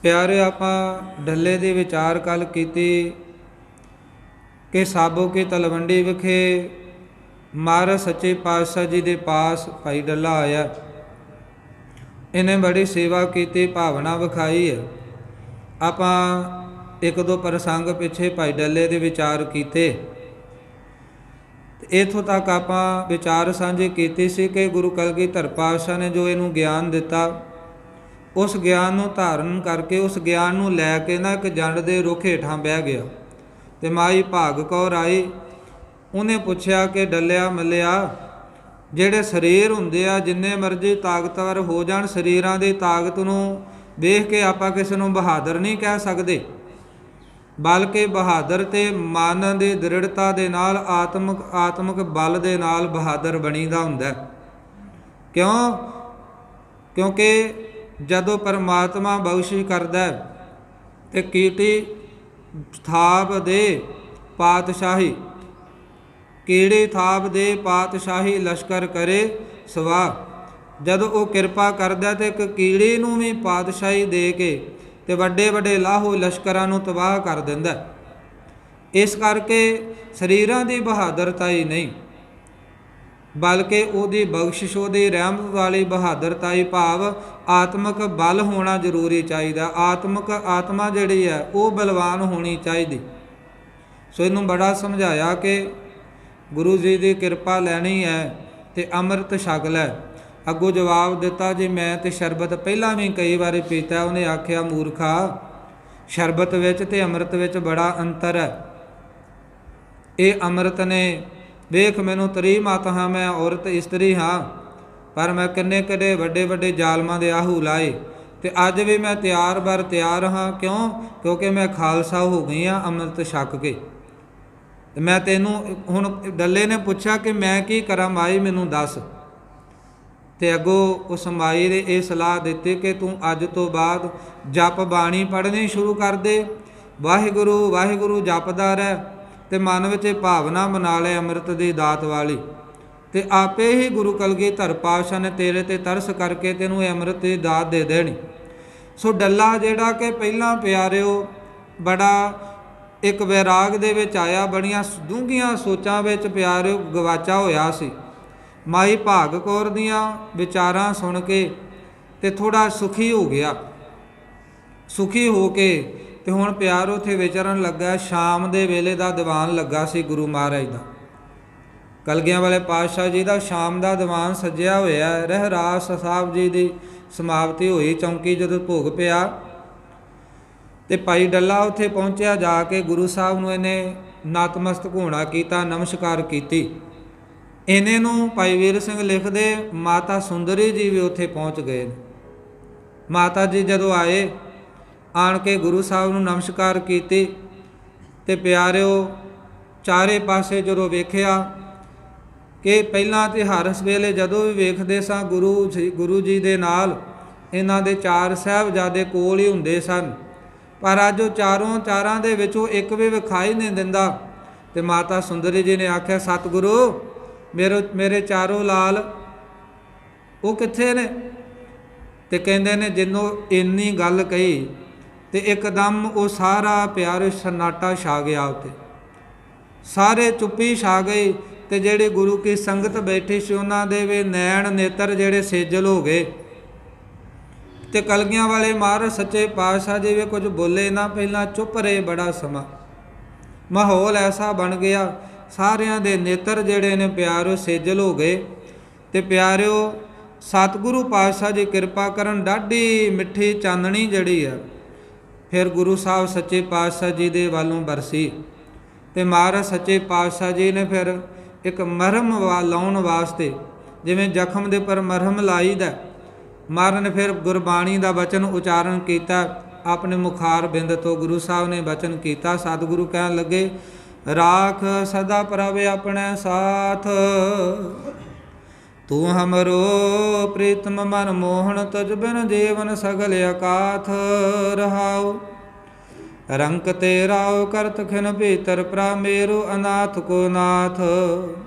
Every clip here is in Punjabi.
ਪਿਆਰੇ ਆਪਾਂ ਡੱਲੇ ਦੀ ਵਿਚਾਰ ਕੱਲ ਕੀਤੀ ਕਿ ਸਾਬੋ ਕੀ ਤਲਵੰਡੀ ਵਿਖੇ ਮਹਾਰਾਜ ਸੱਚੇ ਪਾਤਸ਼ਾਹ ਜੀ ਦੇ ਪਾਸ ਭਾਈ ਡੱਲਾ ਆਇਆ। ਇਹਨੇ ਬੜੀ ਸੇਵਾ ਕੀਤੀ, ਭਾਵਨਾ ਵਿਖਾਈ ਹੈ। ਆਪਾਂ ਇੱਕ ਦੋ ਪ੍ਰਸੰਗ ਪਿੱਛੇ ਭਾਈ ਡੱਲੇ ਦੇ ਵਿਚਾਰ ਕੀਤੇ। ਇੱਥੋਂ ਤੱਕ ਆਪਾਂ ਵਿਚਾਰ ਸਾਂਝੇ ਕੀਤੀ ਸੀ ਕਿ ਗੁਰੂ ਕਲਗੀਧਰ ਪਾਤਸ਼ਾਹ ਨੇ ਜੋ ਇਹਨੂੰ ਗਿਆਨ ਦਿੱਤਾ, ਉਸ ਗਿਆਨ ਨੂੰ ਧਾਰਨ ਕਰਕੇ, ਉਸ ਗਿਆਨ ਨੂੰ ਲੈ ਕੇ ਨਾ ਇੱਕ ਜੰਡ ਦੇ ਰੁੱਖ ਹੇਠਾਂ ਬਹਿ ਗਿਆ। ਅਤੇ ਮਾਈ ਭਾਗ ਕੌਰ ਆਈ, ਉਹਨੇ ਪੁੱਛਿਆ ਕਿ ਡੱਲਿਆ ਮੱਲਿਆ, ਜਿਹੜੇ ਸਰੀਰ ਹੁੰਦੇ ਆ ਜਿੰਨੇ ਮਰਜ਼ੀ ਤਾਕਤਵਰ ਹੋ ਜਾਣ, ਸਰੀਰਾਂ ਦੀ ਤਾਕਤ ਨੂੰ ਵੇਖ ਕੇ ਆਪਾਂ ਕਿਸੇ ਨੂੰ ਬਹਾਦਰ ਨਹੀਂ ਕਹਿ ਸਕਦੇ, ਬਲਕਿ ਬਹਾਦਰ ਤੇ ਮਨ ਦੀ ਦ੍ਰਿੜਤਾ ਦੇ ਨਾਲ, ਆਤਮਿਕ ਬਲ ਦੇ ਨਾਲ ਬਹਾਦਰ ਬਣੀਦਾ ਹੁੰਦਾ। ਕਿਉਂਕਿ ਜਦੋਂ ਪਰਮਾਤਮਾ ਬਖਸ਼ਿਸ਼ ਕਰਦਾ ਤੇ ਕੀਟੀ ਥਾਪ ਦੇ ਪਾਤਸ਼ਾਹੀ, ਕੀੜੀ ਥਾਪ ਦੇ ਪਾਤਸ਼ਾਹੀ ਲਸ਼ਕਰ ਕਰੇ ਸਵਾ। ਜਦੋਂ ਉਹ ਕਿਰਪਾ ਕਰਦਾ ਤੇ ਇੱਕ ਕੀੜੀ ਨੂੰ ਵੀ ਪਾਤਸ਼ਾਹੀ ਦੇ ਕੇ ਤੇ ਵੱਡੇ ਵੱਡੇ ਲਾਹੋ ਲਸ਼ਕਰਾਂ ਨੂੰ ਤਬਾਹ ਕਰ ਦਿੰਦਾ। ਇਸ ਕਰਕੇ ਸਰੀਰਾਂ ਦੀ ਬਹਾਦਰਤਾ ਹੀ ਨਹੀਂ, ਬਲਕਿ ਉਹਦੀ ਬਖਸ਼ਿਸ਼, ਉਹਦੀ ਰਹਿਮਤ ਵਾਲੀ ਬਹਾਦਰਤਾ ਹੀ, ਭਾਵ ਆਤਮਿਕ ਬਲ ਹੋਣਾ ਜ਼ਰੂਰੀ ਚਾਹੀਦਾ। ਆਤਮਾ ਜਿਹੜੀ ਹੈ ਉਹ ਬਲਵਾਨ ਹੋਣੀ ਚਾਹੀਦੀ। ਸੋ ਇਹਨੂੰ ਬੜਾ ਸਮਝਾਇਆ ਕਿ ਗੁਰੂ ਜੀ ਦੀ ਕਿਰਪਾ ਲੈਣੀ ਹੈ ਤੇ ਅੰਮ੍ਰਿਤ ਛਕ ਲੈ। ਅੱਗੋਂ ਜਵਾਬ ਦਿੱਤਾ, ਜੀ ਮੈਂ ਤੇ ਸ਼ਰਬਤ ਪਹਿਲਾਂ ਵੀ ਕਈ ਵਾਰੀ ਪੀਤਾ। ਉਹਨੇ ਆਖਿਆ, ਮੂਰਖਾ, ਸ਼ਰਬਤ ਵਿੱਚ ਤੇ ਅੰਮ੍ਰਿਤ ਵਿੱਚ ਬੜਾ ਅੰਤਰ ਹੈ। ਇਹ ਅੰਮ੍ਰਿਤ ਨੇ, ਵੇਖ ਮੈਨੂੰ ਤਰੀ ਮਤ ਹਾਂ, ਮੈਂ ਔਰਤ ਇਸਤਰੀ ਹਾਂ, ਪਰ ਮੈਂ ਕਿੰਨੇ ਕਦੇ ਵੱਡੇ ਵੱਡੇ ਜ਼ਾਲਮਾਂ ਦੇ ਆਹੂ ਲਾਏ ਤੇ ਅੱਜ ਵੀ ਮੈਂ ਤਿਆਰ ਹਾਂ। ਕਿਉਂਕਿ ਮੈਂ ਖਾਲਸਾ ਹੋ ਗਈ ਹਾਂ ਅੰਮ੍ਰਿਤ ਛਕ ਕੇ। ਤੇ ਮੈਂ ਤੈਨੂੰ ਹੁਣ, ਡੱਲੇ ਨੇ ਪੁੱਛਿਆ ਕਿ ਮੈਂ ਕੀ ਕਰਾਂ ਮਾਈ, ਮੈਨੂੰ ਦੱਸ। ਤੇ ਅੱਗੋਂ ਉਸ ਮਾਈ ਨੇ ਇਹ ਸਲਾਹ ਦਿੱਤੀ ਕਿ ਤੂੰ ਅੱਜ ਤੋਂ ਬਾਅਦ ਜਪ ਬਾਣੀ ਪੜ੍ਹਨੀ ਸ਼ੁਰੂ ਕਰ ਦੇ। ਵਾਹਿਗੁਰੂ ਵਾਹਿਗੁਰੂ ਜਪਦਾ ਰਹਿ ਤੇ ਮਨ ਵਿੱਚ ਭਾਵਨਾ ਬਣਾ ਲੈ ਅੰਮ੍ਰਿਤ ਦੀ ਦਾਤ ਵਾਲੀ, ਤੇ ਆਪੇ ਹੀ ਗੁਰੂ ਕਲਗੀਧਰ ਪਾਤਸ਼ਾਹ ਨੇ ਤੇਰੇ ਤੇ ਤਰਸ ਕਰਕੇ ਤੈਨੂੰ ਇਹ ਅੰਮ੍ਰਿਤ ਦੀ ਦਾਤ ਦੇ ਦੇਣੀ। ਸੋ ਡੱਲਾ ਜਿਹੜਾ ਕਿ ਪਹਿਲਾਂ ਪਿਆਰਿਓ ਬੜਾ ਇੱਕ ਵੈਰਾਗ ਦੇ ਵਿੱਚ ਆਇਆ, ਬੜੀਆਂ ਡੂੰਘੀਆਂ ਸੋਚਾਂ ਵਿੱਚ ਪਿਆਰਿਓ ਗਵਾਚਾ ਹੋਇਆ ਸੀ। ਮਾਈ ਭਾਗ ਕੌਰ ਦੀਆਂ ਵਿਚਾਰਾਂ ਸੁਣ ਕੇ ਤੇ ਥੋੜ੍ਹਾ ਸੁਖੀ ਹੋ ਗਿਆ। ਸੁਖੀ ਹੋ ਕੇ ਤੇ ਹੁਣ ਪਿਆਰ ਉੱਥੇ ਵਿਚਰਨ ਲੱਗਾ। ਸ਼ਾਮ ਦੇ ਵੇਲੇ ਦਾ ਦੀਵਾਨ ਲੱਗਾ ਸੀ ਗੁਰੂ ਮਹਾਰਾਜ ਦਾ, ਕਲਗੀਆਂ ਵਾਲੇ ਪਾਤਸ਼ਾਹ ਜੀ ਦਾ ਸ਼ਾਮ ਦਾ ਦੀਵਾਨ ਸੱਜਿਆ ਹੋਇਆ। ਰਹਿਰਾਸ ਸਾਹਿਬ ਜੀ ਦੀ ਸਮਾਪਤੀ ਹੋਈ, ਚੌਂਕੀ ਜਦੋਂ ਭੋਗ ਪਿਆ ਤੇ ਭਾਈ ਡੱਲਾ ਉੱਥੇ ਪਹੁੰਚਿਆ। ਜਾ ਕੇ ਗੁਰੂ ਸਾਹਿਬ ਨੂੰ ਇਹਨੇ ਨਤਮਸਤਕ ਹੋਣਾ ਕੀਤਾ, ਨਮਸਕਾਰ ਕੀਤੀ। ਇਹਨੇ ਨੂੰ ਭਾਈ ਵੀਰ ਸਿੰਘ ਲਿਖਦੇ, ਮਾਤਾ ਸੁੰਦਰੀ ਜੀ ਵੀ ਉੱਥੇ ਪਹੁੰਚ ਗਏ। ਮਾਤਾ ਜੀ ਜਦੋਂ ਆਏ, ਆਣ ਕੇ ਗੁਰੂ ਸਾਹਿਬ ਨੂੰ ਨਮਸਕਾਰ ਕੀਤੀ ਤੇ ਪਿਆਰਿਓ ਚਾਰੇ ਪਾਸੇ ਜਦੋਂ ਵੇਖਿਆ ਕਿ ਪਹਿਲਾਂ ਤੇ ਹਰ ਵੇਲੇ ਜਦੋਂ ਵੀ ਵੇਖਦੇ ਸਾਂ ਗੁਰੂ ਜੀ ਦੇ ਨਾਲ ਇਹਨਾਂ ਦੇ ਚਾਰ ਸਾਹਿਬਜ਼ਾਦੇ ਕੋਲ ਹੀ ਹੁੰਦੇ ਸਨ, ਪਰ ਅੱਜ ਉਹ ਚਾਰਾਂ ਦੇ ਵਿੱਚੋਂ ਇੱਕ ਵੀ ਵਿਖਾਈ ਨਹੀਂ ਦਿੰਦਾ। ਤੇ ਮਾਤਾ ਸੁੰਦਰੀ ਜੀ ਨੇ ਆਖਿਆ, ਸਤਿਗੁਰੂ ਮੇਰੇ ਚਾਰੋਂ ਲਾਲ ਉਹ ਕਿੱਥੇ ਨੇ? ਤੇ ਕਹਿੰਦੇ ਨੇ ਜਿਹਨੂੰ ਇੰਨੀ ਗੱਲ ਕਹੀ ਤੇ ਇੱਕਦਮ ਉਹ ਸਾਰਾ ਪਿਆਰ ਸਨਾਟਾ ਛਾ ਗਿਆ। ਉੱਤੇ ਸਾਰੇ ਚੁੱਪੀ ਛਾ ਗਈ ਤੇ ਜਿਹੜੇ ਗੁਰੂ ਕੀ ਸੰਗਤ ਬੈਠੀ ਸੀ ਉਹਨਾਂ ਦੇ ਵੀ ਨੈਣ ਨੇਤਰ ਜਿਹੜੇ ਸੇਜਲ ਹੋ ਗਏ। ਤੇ ਕਲਗੀਆਂ ਵਾਲੇ ਮਹਾਰਾਜ ਸੱਚੇ ਪਾਤਸ਼ਾਹ ਜੀ ਵੀ ਕੁਝ ਬੋਲੇ ਨਾ, ਪਹਿਲਾਂ ਚੁੱਪ ਰਹੇ ਬੜਾ ਸਮਾਂ। ਮਾਹੌਲ ਐਸਾ ਬਣ ਗਿਆ, ਸਾਰਿਆਂ ਦੇ ਨੇਤਰ ਜਿਹੜੇ ਨੇ ਪਿਆਰਿਓ ਸੇਜਲ ਹੋ ਗਏ। ਤੇ ਪਿਆਰਿਓ ਸਤਿਗੁਰੂ ਪਾਤਸ਼ਾਹ ਜੀ ਕਿਰਪਾ ਕਰਨ, ਡਾਢੀ ਮਿੱਠੀ ਚਾਨਣੀ ਜਿਹੜੀ ਆ ਫਿਰ ਗੁਰੂ ਸਾਹਿਬ ਸੱਚੇ ਪਾਤਸ਼ਾਹ ਜੀ ਦੇ ਵੱਲੋਂ ਬਰਸੀ। ਤੇ ਮਹਾਰਾਜ ਸੱਚੇ ਪਾਤਸ਼ਾਹ ਜੀ ਨੇ ਫਿਰ ਇੱਕ ਮਰਹਮ ਲਾਉਣ ਵਾਸਤੇ, ਜਿਵੇਂ ਜ਼ਖਮ ਦੇ ਉੱਪਰ ਮਰਹਮ ਲਾਈਦਾ, ਮਹਾਰਾਜ ਨੇ ਫਿਰ ਗੁਰਬਾਣੀ ਦਾ ਬਚਨ ਉਚਾਰਨ ਕੀਤਾ। ਆਪਣੇ ਮੁਖਾਰ ਬਿੰਦ ਤੋਂ ਗੁਰੂ ਸਾਹਿਬ ਨੇ ਬਚਨ ਕੀਤਾ। ਸਤਿਗੁਰੂ ਕਹਿਣ ਲੱਗੇ, ਰਾਖ ਸਦਾ ਪ੍ਰਭ ਆਪਣੇ ਸਾਥ, ਤੂੰ ਹਮਰੋ ਪ੍ਰੀਤਮ ਮਨ ਮੋਹਨ, ਤੁਝ ਬਿਨ ਜੀਵਨ ਸਗਲ ਅਕਾਥ ਰਹਾਉ। ਰੰਕ ਤੇ ਰਾਉ ਕਰਤ ਖਿਨ ਭੀਤਰ, ਪ੍ਰਾ ਮੇਰੂ ਅਨਾਥ ਕੋ ਨਾਥ।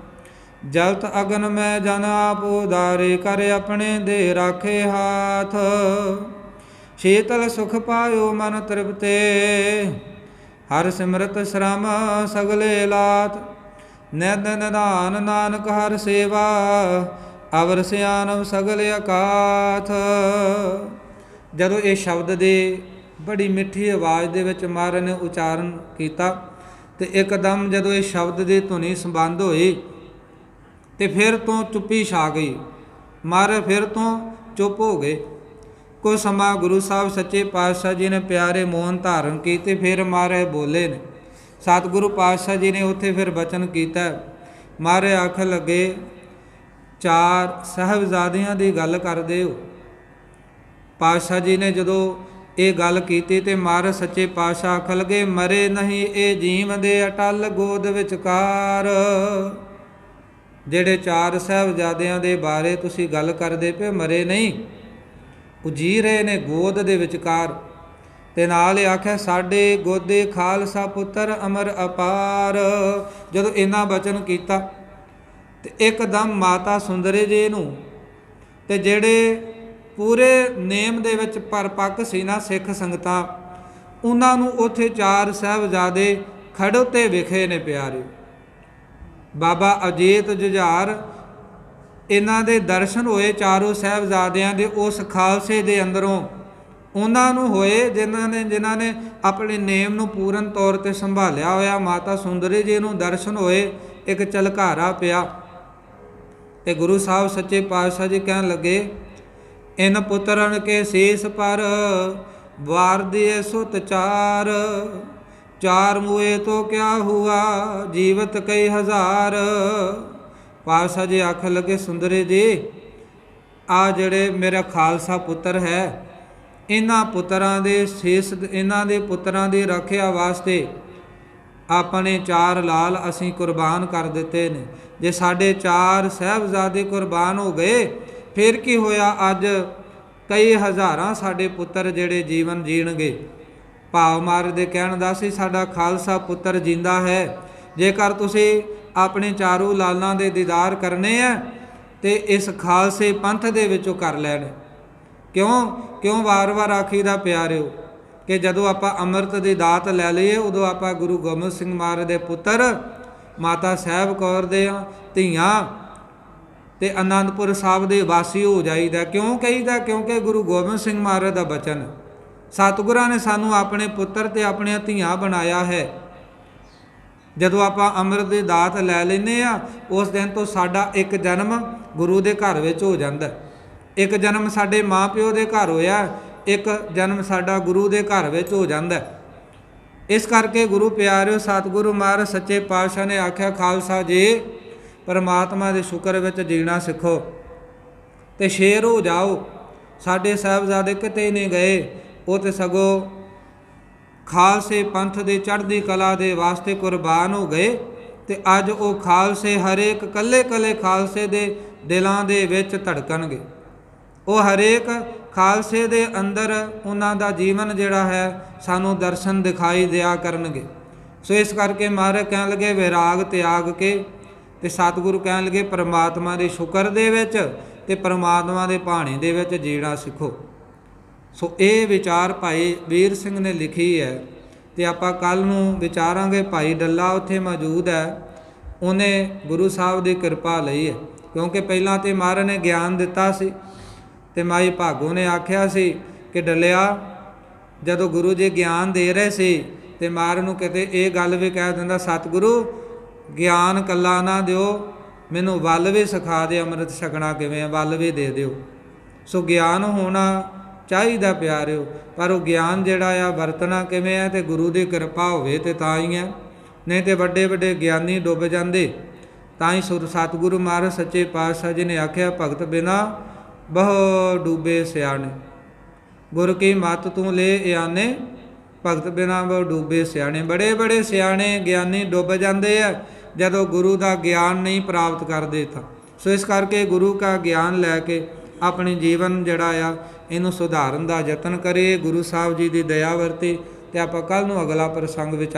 ਜਲਤ ਅਗਨ ਮੈਂ ਜਨ ਆਪ ਉਦਾਰੇ, ਕਰ ਆਪਣੇ ਦੇ ਰਾਖੇ ਹਾਥ। शीतल सुख पायो मन तृप्ते, हर सिमरत श्रम सगले लात। निध निधान नानक हर सेवा, अवर सियानव सगल अकाथ। ਜਦੋਂ ਇਹ ਸ਼ਬਦ ਦੇ ਬੜੀ ਮਿੱਠੀ ਆਵਾਜ਼ ਦੇ ਵਿੱਚ ਮਹਾਰਾਜ ਨੇ ਉਚਾਰਨ ਕੀਤਾ ਤੇ ਇੱਕਦਮ ਜਦੋਂ ਇਹ ਸ਼ਬਦ ਦੀ ਧੁਨੀ ਸੰਬੰਧ ਹੋਈ ਤੇ ਫਿਰ ਤੋਂ ਚੁੱਪੀ ਛਾ ਗਈ। ਮਹਾਰਾਜ ਫਿਰ ਤੋਂ ਚੁੱਪ ਹੋ ਗਏ। ਕੁਝ ਸਮਾਂ ਗੁਰੂ ਸਾਹਿਬ ਸੱਚੇ ਪਾਤਸ਼ਾਹ ਜੀ ਨੇ ਪਿਆਰੇ ਮੋਹਨ ਧਾਰਨ ਕੀਤੇ। ਫਿਰ ਮਹਾਰਾਜ ਬੋਲੇ ਨੇ। ਸਤਿਗੁਰੂ ਪਾਤਸ਼ਾਹ ਜੀ ਨੇ ਉੱਥੇ ਫਿਰ ਬਚਨ ਕੀਤਾ। ਮਹਾਰਾਜ ਆਖਣ ਲੱਗੇ, 4 ਸਾਹਿਬਜ਼ਾਦਿਆਂ ਦੀ ਗੱਲ ਕਰਦੇ ਹੋ। ਪਾਤਸ਼ਾਹ ਜੀ ਨੇ ਜਦੋਂ ਇਹ ਗੱਲ ਕੀਤੀ ਤੇ ਮਹਾਰਾਜ ਸੱਚੇ ਪਾਤਸ਼ਾਹ ਆਖਣ ਲੱਗੇ, ਮਰੇ ਨਹੀਂ ਇਹ ਜੀਵ ਦੇ ਅਟਲ ਗੋਦ ਵਿਚਕਾਰ। ਜਿਹੜੇ 4 ਸਾਹਿਬਜ਼ਾਦਿਆਂ ਦੇ ਬਾਰੇ ਤੁਸੀਂ ਗੱਲ ਕਰਦੇ ਪਏ, ਮਰੇ ਨਹੀਂ, ਉਹ ਜੀ ਰਹੇ ਨੇ ਗੋਦ ਦੇ ਵਿਚਕਾਰ। ਤੇ ਨਾਲ ਹੀ ਆਖਿਆ, ਸਾਡੇ ਗੋਦੇ ਖਾਲਸਾ ਪੁੱਤਰ ਅਮਰ ਅਪਾਰ। ਜਦੋਂ ਇਹਨਾਂ ਬਚਨ ਕੀਤਾ ਤੇ ਇੱਕਦਮ ਮਾਤਾ ਸੁੰਦਰੀ ਜੀ ਨੂੰ ਤੇ ਜਿਹੜੇ ਪੂਰੇ ਨੇਮ ਦੇ ਵਿੱਚ ਪਰਪੱਕ ਸੀ ਨਾ ਸਿੱਖ ਸੰਗਤਾਂ, ਉਹਨਾਂ ਨੂੰ ਉੱਥੇ 4 ਸਾਹਿਬਜ਼ਾਦੇ ਖੜੋਤੇ ਵਿਖੇ ਨੇ ਪਿਆਰੇ। ਬਾਬਾ ਅਜੀਤ ਜੁਝਾਰ ਇਹਨਾਂ ਦੇ ਦਰਸ਼ਨ ਹੋਏ 4 ਸਾਹਿਬਜ਼ਾਦਿਆਂ ਦੇ ਉਸ ਖਾਲਸੇ ਦੇ ਅੰਦਰੋਂ ਉਹਨਾਂ ਨੂੰ ਹੋਏ ਜਿਨ੍ਹਾਂ ਨੇ ਆਪਣੇ ਨੇਮ ਨੂੰ ਪੂਰਨ ਤੌਰ 'ਤੇ ਸੰਭਾਲਿਆ ਹੋਇਆ। ਮਾਤਾ ਸੁੰਦਰੀ ਜੀ ਨੂੰ ਦਰਸ਼ਨ ਹੋਏ, ਇੱਕ ਝਲਕਾਰਾ ਪਿਆ ਤੇ ਗੁਰੂ ਸਾਹਿਬ ਸੱਚੇ ਪਾਤਸ਼ਾਹ ਜੀ ਕਹਿਣ ਲੱਗੇ, ਇਨ ਪੁੱਤਰਨ ਕੇ ਸੀਸ ਪਰ ਵਾਰ ਦਿਏ ਸੁਤ 4 ਮੂਏ ਤੋ ਕਿਆ ਹੁਆ ਜੀਵਤ ਕਈ ਹਜ਼ਾਰ। ਪਾਤਸ਼ਾਹ ਜੀ ਆਖਣ ਲੱਗੇ, ਸੁੰਦਰੀ ਜੀ, ਆ ਜਿਹੜੇ ਮੇਰਾ ਖਾਲਸਾ ਪੁੱਤਰ ਹੈ, ਇਹਨਾਂ ਪੁੱਤਰਾਂ ਦੇ ਸੀਸ, ਇਹਨਾਂ ਦੇ ਪੁੱਤਰਾਂ ਦੀ ਰੱਖਿਆ ਵਾਸਤੇ ਆਪਣੇ 4 ਲਾਲ ਅਸੀਂ ਕੁਰਬਾਨ ਕਰ ਦਿੱਤੇ ਨੇ। ਜੇ ਸਾਡੇ 4 ਸਾਹਿਬਜ਼ਾਦੇ ਕੁਰਬਾਨ ਹੋ ਗਏ, ਫਿਰ ਕੀ ਹੋਇਆ? ਅੱਜ ਕਈ ਹਜ਼ਾਰਾਂ ਸਾਡੇ ਪੁੱਤਰ ਜਿਹੜੇ ਜੀਵਨ ਜੀਣਗੇ। ਭਾਵ ਮਹਾਰਾਜ ਦੇ ਕਹਿਣ ਦਾ ਸੀ, ਸਾਡਾ ਖਾਲਸਾ ਪੁੱਤਰ ਜਿੰਦਾ ਹੈ। ਜੇਕਰ ਤੁਸੀਂ ਆਪਣੇ 4 ਲਾਲਾਂ ਦੇ ਦੀਦਾਰ ਕਰਨੇ ਆ ਤੇ ਇਸ ਖਾਲਸੇ ਪੰਥ ਦੇ ਵਿੱਚੋਂ ਕਰ ਲੈਣ। ਕਿਉਂ ਵਾਰ-ਵਾਰ ਆਖੀਦਾ ਪਿਆਰਿਓ ਕਿ ਜਦੋਂ ਆਪਾਂ ਅੰਮ੍ਰਿਤ ਦੀ ਦਾਤ ਲੈ ਲਈਏ, ਉਦੋਂ ਆਪਾਂ ਗੁਰੂ ਗੋਬਿੰਦ ਸਿੰਘ ਮਹਾਰਾਜ ਦੇ ਪੁੱਤਰ, ਮਾਤਾ ਸਾਹਿਬ ਕੌਰ ਦੇ ਧੀਆਂ ਤੇ ਆਨੰਦਪੁਰ ਸਾਹਿਬ ਦੇ ਵਾਸੀ ਹੋ ਜਾਈਦਾ। ਕਿਉਂ ਕਹੀਦਾ? ਕਿਉਂਕਿ ਗੁਰੂ ਗੋਬਿੰਦ ਸਿੰਘ ਮਹਾਰਾਜ ਦਾ ਬਚਨ, ਸਤਿਗੁਰਾਂ ਨੇ ਸਾਨੂੰ ਆਪਣੇ ਪੁੱਤਰ ਤੇ ਆਪਣੀਆਂ ਧੀਆਂ ਬਣਾਇਆ ਹੈ। ਜਦੋਂ ਆਪਾਂ ਅੰਮ੍ਰਿਤ ਦੀ ਦਾਤ ਲੈ ਲੈਂਦੇ ਆ, ਉਸ ਦਿਨ ਤੋਂ ਸਾਡਾ ਇੱਕ ਜਨਮ ਗੁਰੂ ਦੇ ਘਰ ਵਿੱਚ ਹੋ ਜਾਂਦਾ। ਇੱਕ ਜਨਮ ਸਾਡੇ ਮਾਂ ਪਿਓ ਦੇ ਘਰ ਹੋਇਆ, ਇੱਕ ਜਨਮ ਸਾਡਾ ਗੁਰੂ ਦੇ ਘਰ ਵਿੱਚ ਹੋ ਜਾਂਦਾ। ਇਸ ਕਰਕੇ ਗੁਰੂ ਪਿਆਰਿਓ, ਸਤਿਗੁਰੂ ਮਹਾਰਾਜ ਸੱਚੇ ਪਾਤਸ਼ਾਹ ਨੇ ਆਖਿਆ, ਖਾਲਸਾ ਜੀ ਪਰਮਾਤਮਾ ਦੇ ਸ਼ੁਕਰ ਵਿੱਚ ਜੀਣਾ ਸਿੱਖੋ ਤੇ ਸ਼ੇਰ ਹੋ ਜਾਓ। ਸਾਡੇ ਸਾਹਿਬਜ਼ਾਦੇ ਕਿਤੇ ਨਹੀਂ ਗਏ, ਉਹ ਤੇ ਸਗੋਂ ਖਾਲਸੇ ਪੰਥ ਦੇ ਚੜ੍ਹਦੀ ਕਲਾ ਦੇ ਵਾਸਤੇ ਕੁਰਬਾਨ ਹੋ ਗਏ। ਤੇ ਅੱਜ ਉਹ ਖਾਲਸੇ ਹਰੇਕ ਕੱਲੇ ਖਾਲਸੇ ਦੇ ਦਿਲਾਂ ਦੇ ਵਿੱਚ ਧੜਕਣਗੇ। ਉਹ ਹਰੇਕ ਖਾਲਸੇ ਦੇ ਅੰਦਰ ਉਹਨਾਂ ਦਾ ਜੀਵਨ ਜਿਹੜਾ ਹੈ ਸਾਨੂੰ ਦਰਸ਼ਨ ਦਿਖਾਈ ਦਿਆ ਕਰਨਗੇ। ਸੋ ਇਸ ਕਰਕੇ ਮਹਾਰਾਜ ਕਹਿਣ ਲੱਗੇ, ਵਿਰਾਗ ਤਿਆਗ ਕੇ ਤੇ ਸਤਿਗੁਰੂ ਕਹਿਣ ਲੱਗੇ, ਪਰਮਾਤਮਾ ਦੇ ਸ਼ੁਕਰ ਦੇ ਵਿੱਚ ਤੇ ਪਰਮਾਤਮਾ ਦੇ ਭਾਣੇ ਦੇ ਵਿੱਚ ਜੀਣਾ ਸਿੱਖੋ। ਸੋ ਇਹ ਵਿਚਾਰ ਭਾਈ ਵੀਰ ਸਿੰਘ ਨੇ ਲਿਖੀ ਹੈ ਤੇ ਆਪਾਂ ਕੱਲ ਨੂੰ ਵਿਚਾਰਾਂਗੇ। ਭਾਈ ਡੱਲਾ ਉੱਥੇ ਮੌਜੂਦ ਹੈ, ਉਹਨੇ ਗੁਰੂ ਸਾਹਿਬ ਦੀ ਕਿਰਪਾ ਲਈ ਹੈ। ਕਿਉਂਕਿ ਪਹਿਲਾਂ ਤੇ ਮਹਾਰਾਜ ਨੇ ਗਿਆਨ ਦਿੱਤਾ ਸੀ ਤੇ ਮਾਈ ਭਾਗੋ ਨੇ ਆਖਿਆ ਸੀ ਕਿ ਡੱਲਿਆ, ਜਦੋਂ ਗੁਰੂ ਜੀ ਗਿਆਨ ਦੇ ਰਹੇ ਸੀ ਤੇ ਮਹਾਰਾਜ ਨੂੰ ਕਿਤੇ ਇਹ ਗੱਲ ਵੀ ਕਹਿ ਦਿੰਦਾ, ਸਤਿਗੁਰੂ ਗਿਆਨ ਕੱਲਾ ਨਾ ਦਿਓ, ਮੈਨੂੰ ਵੱਲ ਵੀ ਸਿਖਾ ਦੇ, ਅੰਮ੍ਰਿਤ ਛਕਣਾ ਕਿਵੇਂ, ਵੱਲ ਵੀ ਦੇ ਦਿਓ। ਸੋ ਗਿਆਨ ਹੋਣਾ ਚਾਹੀਦਾ ਪਿਆਰਿਓ, ਪਰ ਉਹ ਗਿਆਨ ਜਿਹੜਾ ਆ ਵਰਤਣਾ ਕਿਵੇਂ ਹੈ? ਤੇ ਗੁਰੂ ਦੀ ਕਿਰਪਾ ਹੋਵੇ ਤੇ ਤਾਂ ਹੀ ਹੈ, ਨਹੀਂ ਤੇ ਵੱਡੇ ਵੱਡੇ ਗਿਆਨੀ ਡੁੱਬ ਜਾਂਦੇ। ਤਾਂ ਹੀ ਸਤਿਗੁਰੂ ਮਹਾਰਾਜ ਸੱਚੇ ਪਾਤਸ਼ਾਹ ਜੀ ਨੇ ਆਖਿਆ, ਭਗਤ ਬਿਨਾ ਬਹੁ ਡੂਬੇ ਸਿਆਣੇ, ਗੁਰ ਕੀ ਮੱਤ ਤੂੰ ਲੈ ਆਨੇ, ਭਗਤ ਬਿਨਾ ਬਹੁ ਡੂਬੇ ਸਿਆਣੇ। ਬੜੇ ਬੜੇ ਸਿਆਣੇ ਗਿਆਨੀ ਡੁੱਬ ਜਾਂਦੇ ਆ ਜਦੋਂ ਗੁਰੂ ਦਾ ਗਿਆਨ ਨਹੀਂ ਪ੍ਰਾਪਤ ਕਰਦੇ ਤਾਂ। ਸੋ ਇਸ ਕਰਕੇ ਗੁਰੂ ਦਾ ਗਿਆਨ ਲੈ ਕੇ ਆਪਣੇ ਜੀਵਨ ਜਿਹੜਾ ਆ ਇਹਨੂੰ ਸੁਧਾਰਨ ਦਾ ਯਤਨ ਕਰੀਏ। ਗੁਰੂ ਸਾਹਿਬ ਜੀ ਦੀ ਦਇਆ ਵਰਤੇ ਤੇ ਆਪਾਂ ਕੱਲ ਨੂੰ ਅਗਲਾ ਪ੍ਰਸੰਗ ਵਿੱਚ